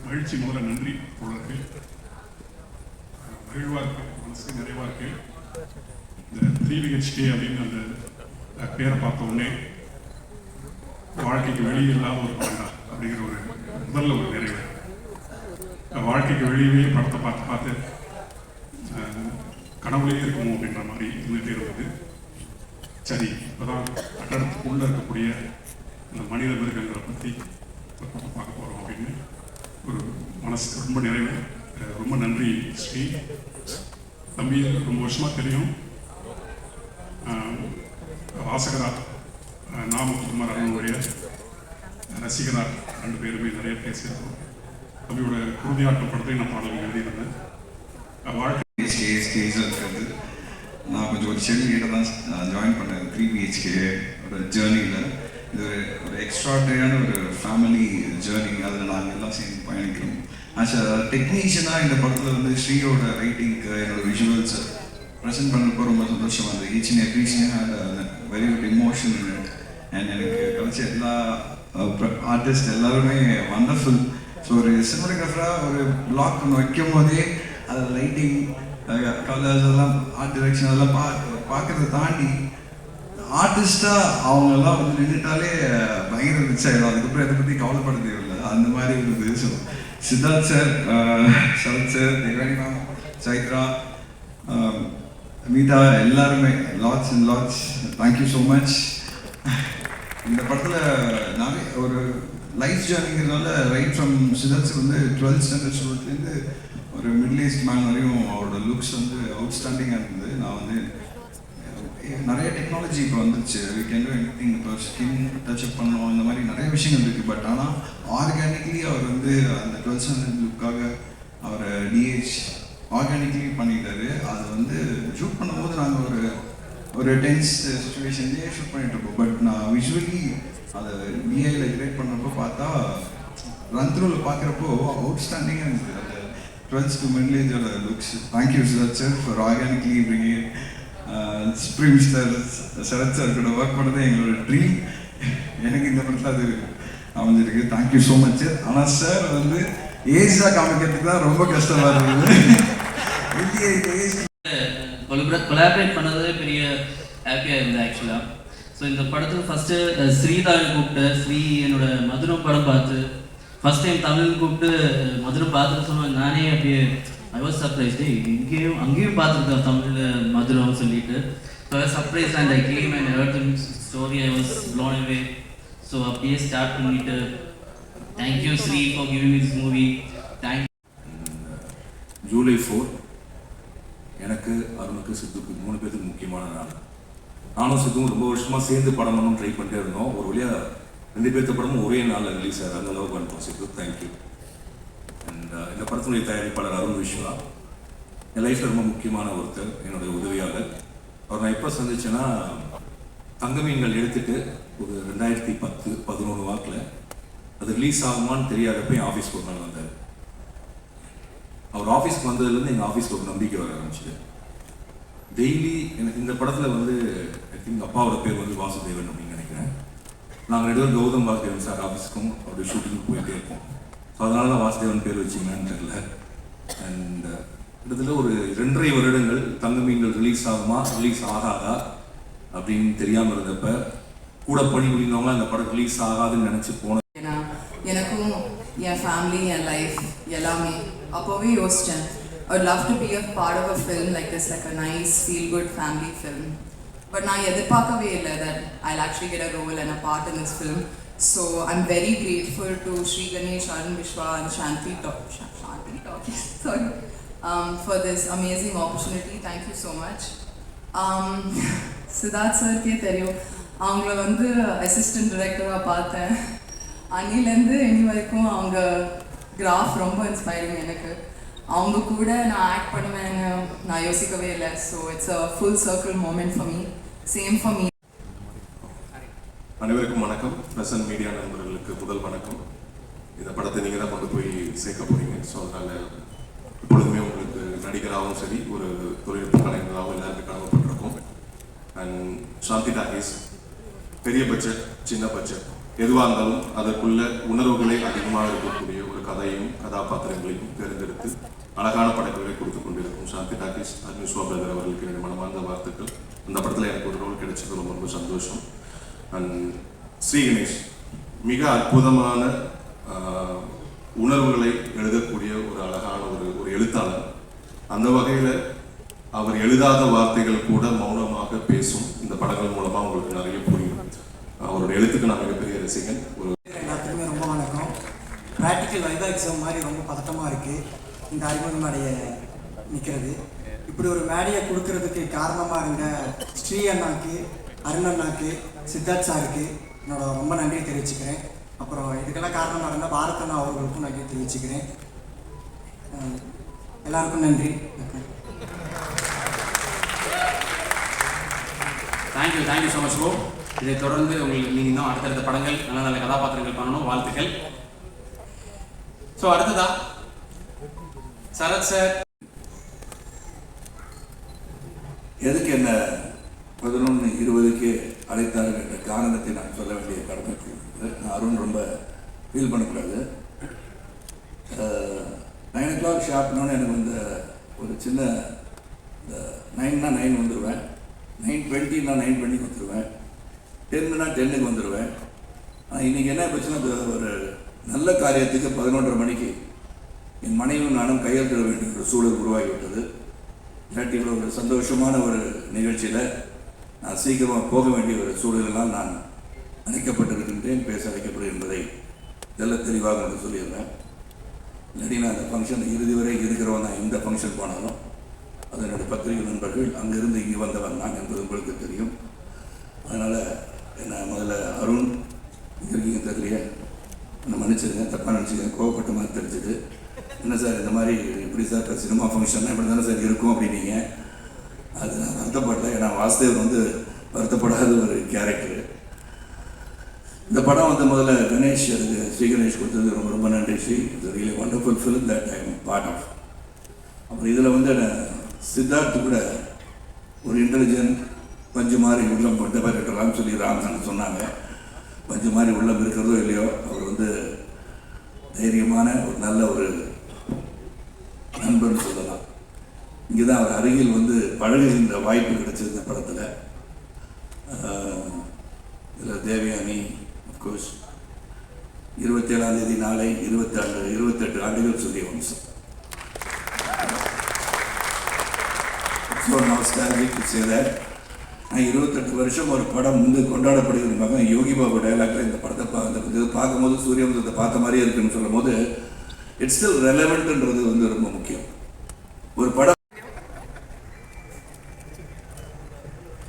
மகிழ்ச்சி. முதல்ல நன்றி தோழர்கள். மகிழ்வாக இருக்கு, மனசு நிறைவாக இருக்கு. இந்த 3BHK அப்படின்னு அந்த பேரை பார்த்த உடனே வாழ்க்கைக்கு வெளியே இல்லாத ஒரு படம் அப்படிங்கிற ஒரு முதல்ல ஒரு நிறைவு. வாழ்க்கைக்கு வெளியே படத்தை பார்த்து பார்த்து கனவுலேயே இருக்குமோ அப்படின்ற மாதிரி இருந்துகிட்டே இருந்தது. சரி, இப்போதான் கட்டடத்துக்குள்ளே இருக்கக்கூடிய இந்த மனித மிருகங்களை பற்றி பார்க்க போகிறோம் அப்படின்னு ஒரு மனசு ரொம்ப நிறைவு. ரொம்ப நன்றி ஸ்ரீ. தம்பி ரொம்ப வருஷமாக தெரியும். வாசகரா நாமகுமார் அவங்களுடைய ரசிகரா 2 பேருமே நிறைய பேசியிருக்கோம். தம்பியோட குருதியாட்டம் படத்தை நான் பாடல்கள் எழுதியிருந்தேன். வாழ்க்கை இருக்கிறது. நான் கொஞ்சம் ஒரு செடிகிட்ட தான் ஜாயின் பண்ணேன் 3BHK ஜேர்னியில். இது ஒரு எக்ஸ்ட்ராடரியான ஒரு ஃபேமிலி ஜேர்னி. அதில் நாங்கள் எல்லாம் சேர்ந்து பயணிக்கிறோம். ஆஸ் அ டெக்னீஷியனாக இந்த படத்தில் வந்து ஸ்ரீயோட ரைட்டிங்க்கு என்னோட விஷுவல்ஸை ப்ரெசென்ட் பண்ணுறப்போ ரொம்ப சந்தோஷமாக இருந்தது. Each and every scene had very good emotion in it. And எனக்கு கிடைச்ச எல்லா ஆர்டிஸ்ட் எல்லாருமே வண்டர்ஃபுல். ஸோ ஒரு சினிமாட்டோகிராஃபராக ஒரு பிளாக் ஒன்று வைக்கும் போதே அதில் லைட்டிங், கலர்ஸ் எல்லாம், ஆர்ட் டிரெக்ஷன் அதெல்லாம் பார்க்கறத தாண்டி ஆர்டிஸ்டாக அவங்கெல்லாம் வந்து நின்றுட்டாலே பயங்கர ரிச் ஆகிடும். அதுக்கப்புறம் இதை பற்றி கவலைப்பட தேவையில்லை. அந்த மாதிரி இருந்தது. So Siddharth sir, Sarath sir, Devani ma'am, Chaitra, Meetha எல்லாருமே lots and lots thank you so much. இந்த படத்தில் நிறைய ஒரு லைஃப் ஜேர்னிங்கிறதுனால ரைட் ஃப்ரம் சித்தார்த் சார் வந்து 12th ஸ்டாண்டர்ட் ஸ்டூடெண்ட்லேருந்து ஒரு மிடில் ஏஜ் மேன் வரையும் அவரோட லுக்ஸ் வந்து அவுட்ஸ்டாண்டிங்காக இருந்தது. நான் வந்து நிறைய டெக்னாலஜி இப்போ வந்துருச்சு. We can do anything. இப்போ ஸ்கின் டச்சப் பண்ணோம், இந்த மாதிரி நிறைய விஷயங்கள் இருக்குது. பட் ஆனால் ஆர்கானிக்லி அவர் வந்து அந்த 12th ஸ்டாண்டர்ட் லுக்காக அவர் டிஹெச் ஆர்கானிக்லி பண்ணிட்டாரு. அது வந்து ஷூட் பண்ணும்போது நாங்கள் ஒரு டென்ஸ் சுச்சுவேஷன்லேயே ஷூட் பண்ணிட்டு இருப்போம். பட் நான் விஷுவலி அதை டிஐயில் கிரியேட் பண்ணுறப்போ பார்த்தா ரன்த்ரூவில் பார்க்குறப்போ அவுட்ஸ்டாண்டிங்காக இருந்தது அந்த 12th to middle age looks. Thank you sir for organically bringing Supreme Star Sarath sir கூட ஒர்க் பண்ணது எங்களோட ட்ரீம். எனக்கு இந்த படத்தில் அது அமைஞ்சிருக்கு. Thank you so much sir. ஆனால் சார் வந்து ஏஜாக காமிக்கிறதுக்கு தான் ரொம்ப கஷ்டமாக இருந்தது. கொலாபரேட் பண்ணது பெரிய ஹாப்பியாக இருந்தது ஆக்சுவலாக. ஸோ இந்த படத்துக்கு ஃபஸ்ட்டு ஸ்ரீதாவை கூப்பிட்டு, ஸ்ரீ என்னோட மதுரம் படம் பார்த்து ஃபஸ்ட் டைம் தமிழ் கூப்பிட்டு மதுரை பார்த்துட்டு சொன்னேன். நானே அப்படியே ஐ வாஸ் சர்ப்ரைஸ். அங்கேயும் பார்த்துருக்கேன் தமிழில் மதுரம் சொல்லிட்டு. So I was surprise and I came and heard the story. I was blown away. So அப்படியே ஸ்டார்ட் பண்ணிட்டு thank you Sri for giving me this movie. Thank you. July 4 எனக்கு, அருணுக்கு, சித்துக்கு 3 பேருக்கு முக்கியமான நாள். நானும் சித்துவும் ரொம்ப வருஷமாக சேர்ந்து படம் பண்ணணும் ட்ரை பண்ணிட்டே இருந்தோம். ஒரு வழியாக 2 பேர்த்த படமும் ஒரே நாளில் ரிலீஸ் ஆகுது. அந்த அளவுக்கு பண்ணிட்டோம் சித்து. தேங்க்யூ. அண்ட் இந்த படத்தினுடைய தயாரிப்பாளர் அருண் விஸ்வா என் லைஃப்பில் ரொம்ப முக்கியமான ஒருத்தர், என்னுடைய உதவியாளர். அவர் நான் எப்போ சந்திச்சேன்னா, தங்கமீன்கள் எடுத்துட்டு ஒரு 2010-11 வாக்கில் அது ரிலீஸ் ஆகுமான்னு தெரியாதப்ப என் ஆஃபீஸ்க்கு ஒரு நாள் வந்தார். அவர் ஆஃபீஸ்க்கு வந்ததுலேருந்து எங்கள் ஆஃபீஸ்க்கு ஒரு நம்பிக்கை வர ஆரம்பிச்சுது. டெய்லி எனக்கு இந்த படத்தில் வந்து ஐ திங்க் அப்பாவோட பேர் வந்து வாசுதேவன் அப்படின்னு நினைக்கிறேன். நாங்கள் 2 பேரும் கௌதம் வாசுதேவன் சார் ஆஃபீஸ்க்கும் அவருடைய ஷூட்டிங்கும் போயிட்டே இருப்போம். ஸோ அதனால தான் வாசுதேவன் பேர் வச்சிங்கன்னு தெரியல. அண்ட் கிட்டத்தட்ட ஒரு 2.5 வருடங்கள் தங்கமீன்கள் ரிலீஸ் ஆகுமா ரிலீஸ் ஆகாதா அப்படின்னு தெரியாமல் இருந்தப்ப கூட பணிபுரிந்தவங்க அந்த படம் ரிலீஸ் ஆகாதுன்னு நினச்சி போன எனக்கும் என் ஃபேமிலி, என் லைஃப் எல்லாமே அப்போவே யோசித்தேன். I would love to be a part of a film like this, like a nice, feel-good family film. But நான் எதிர்பார்க்கவே இல்லை that I'll actually get a role and a part in this film. So I'm very grateful to Sri Ganesh, Arun Vishwa and Shanti Talkies for this amazing opportunity. Thank you so much. Siddharth சார்க்கே தெரியும், அவங்கள வந்து assistant டைரக்டராக பார்த்தேன். அன்னிலேருந்து இனி வரைக்கும் அவங்க graph ரொம்ப இன்ஸ்பைரிங். எனக்கு அவங்க கூட நான் ஆக்ட் பண்ணுவேன்னு நான் யோசிக்கவே இல்லை. So it's a full circle moment for me. Same for me. அனைவருக்கும் வணக்கம். பிரசன்ட் மீடியா நண்பர்களுக்கு முதல் வணக்கம். இந்த படத்தை நீங்கள் தான் கொண்டு போய் சேர்க்க போகிறீங்க. ஸோ அதனால் எப்பொழுதுமே உங்களுக்கு நடிகராகவும் சரி, ஒரு தொழில்நுட்ப கலைஞராகவும் எல்லாருக்கும் கடமைப்பட்டிருக்கோம். அண்ட் சாந்தி டாக்கீஸ் பெரிய பட்ஜெட், சின்ன பட்ஜெட் எதுவாக இருந்தாலும் அதற்குள்ள உணர்வுகளை அதிகமாக இருக்கக்கூடிய ஒரு கதையும் கதாபாத்திரங்களையும் தேர்ந்தெடுத்து அழகான படைப்புகளை கொடுத்து கொண்டிருக்கும் சாந்தி டாக்கீஸ் அக்னிஸ்வா பிரதர் அவர்களுக்கு என்னுடைய மனமார்ந்த வாழ்த்துக்கள். அந்த படத்தில் எனக்கு ஒரு ரோல் கிடைச்சது ரொம்ப ரொம்ப சந்தோஷம். அண்ட் ஸ்ரீ கணேஷ் மிக அற்புதமான உணர்வுகளை எழுதக்கூடிய ஒரு அழகான ஒரு எழுத்தாளர். அந்த வகையில் அவர் எழுதாத வார்த்தைகள் கூட மௌனமாக பேசும். இந்த படங்கள் மூலமாக உங்களுக்கு நிறைய புரியும். அவருடைய எழுத்துக்கு நான் மிகப்பெரிய ரசிகன். எல்லாத்துக்குமே ரொம்ப வணக்கம். ப்ராக்டிக்கல் வைவா எக்ஸாம் மாதிரி ரொம்ப பதட்டமாக இருக்குது இந்த அறிமுக மேடையை நிற்கிறது. இப்படி ஒரு மேடையை கொடுக்கறதுக்கு காரணமாக இருந்த ஸ்ரீ அண்ணாக்கு, அருண் அண்ணாக்கு, சித்தார்த் சாருக்கு என்னோட ரொம்ப நன்றியை தெரிவிச்சுக்கிறேன். அப்புறம் இதுக்கெல்லாம் காரணமாக இருந்த பாரத் அண்ணா அவர்களுக்கும் நன்றி தெரிவிச்சுக்கிறேன். எல்லாருக்கும் நன்றி. Thank you so much bro. இதை தொடர்ந்து உங்களுக்கு நீங்கள் இன்னும் அடுத்தடுத்த படங்கள் நல்ல நல்ல கதாபாத்திரங்கள் பண்ணணும், வாழ்த்துக்கள். ஸோ அடுத்ததா சரத் சார். எதுக்கு என்ன 11:20க்கு அழைத்தார்கள் என்ற காரணத்தை நான் சொல்ல வேண்டிய கடமை இருக்கிறது. நான் அருண் ரொம்ப ஃபீல் பண்ணக்கூடாது. 9 o'clock ஷார்ப்னோன்னு எனக்கு வந்து ஒரு சின்ன 9னா 9 வந்துடுவேன், 9:20னா 9:20 வந்துடுவேன், 10னா 10க்கு வந்துடுவேன். ஆனால் இன்றைக்கி என்ன பிரச்சனை, ஒரு நல்ல காரியத்துக்கு 11:30 மணிக்கு என் மனைவியும் நானும் கையெழுத்திட வேண்டிய ஒரு சூழல் உருவாகிவிட்டது. இல்லாட்டி இவ்வளோ ஒரு சந்தோஷமான ஒரு நிகழ்ச்சியில் நான் சீக்கிரமாக போக வேண்டிய ஒரு சூழலெல்லாம் நான் அழைக்கப்பட்டிருக்கின்றேன், பேச அழைக்கப்படுகிறேன் என்பதை இதெல்லாம் தெளிவாக வந்து சொல்லிடுறேன். இல்லாட்டி நான் அந்த ஃபங்க்ஷன் இறுதி வரை இருக்கிறவன் தான். எந்த ஃபங்க்ஷன் போனாலும் அது என்னுடைய பத்திரிகை நண்பர்கள் அங்கேருந்து இங்கே வந்தவன் நான் என்பது உங்களுக்கு தெரியும். அதனால் என்ன முதல்ல அருண் இருக்கீங்க தெரியலையே, என்னை மன்னிச்சிருங்க, தப்பாக நினச்சிக்கங்க, கோவப்பட்ட மாதிரி தெரிஞ்சுது. என்ன சார் இந்த மாதிரி எப்படி சார் இப்போ சினிமா ஃபங்க்ஷன்னா இப்படி தானே சார் இருக்கும் அப்படின்னீங்க. அது நான் வருத்தப்படல. ஏன்னா வாசுதேவ் வந்து வருத்தப்படாத ஒரு கேரக்டரு. இந்த படம் வந்து முதல்ல கணேஷ், அதுக்கு ஸ்ரீ கணேஷ் கொடுத்தது ரொம்ப ரொம்ப நன்றி. Sri it's really wonderful film that I am part of. அப்புறம் இதில் வந்து சித்தார்த்து கூட ஒரு இன்டெலிஜென்ட் பஞ்சு மாதிரி உள்ளம் கொண்டவர் இருக்கலாம்னு சொல்லி ராமசன் சொன்னாங்க. பஞ்சு மாதிரி உள்ளம் இருக்கிறதோ இல்லையோ, அவர் வந்து தைரியமான ஒரு நல்ல ஒரு நண்பர்னு சொல்லலாம். இங்கே தான் அவர் அருகில் வந்து பழகுகின்ற வாய்ப்பு கிடைச்சது இந்த படத்தில். இதில் தேவயானி அஃப்கோர்ஸ் 27ஆம் தேதி நாளை 28 ஆண்டுகள் சொல்லிய வம்சம். So nostalgic to say that. நான் 28 வருஷம் ஒரு படம் வந்து கொண்டாடப்படுகிற மகன் யோகி பாபு டைலாக்ல இந்த படத்தை இது பார்க்கும்போது சூரியவம்சத்தை பார்த்த மாதிரியே இருக்குன்னு சொல்லும் போது இட்ஸ் ஸ்டில் ரெலவெண்ட்ன்றது வந்து ரொம்ப முக்கியம். ஒரு படம்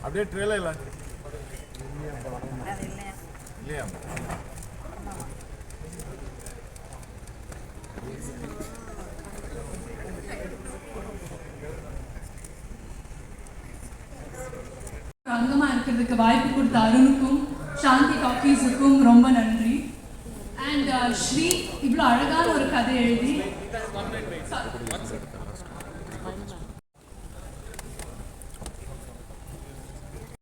அப்படியே ட்ரெயிலர் இல்லையா அங்கமா இருக்கிறதுக்கு வாய்ப்பு கொடுத்த அருணுக்கும் சாந்தி டாக்கீஸுக்கும் ரொம்ப நன்றி. அண்ட் ஸ்ரீ இவ்வளோ அழகான ஒரு கதை எழுதி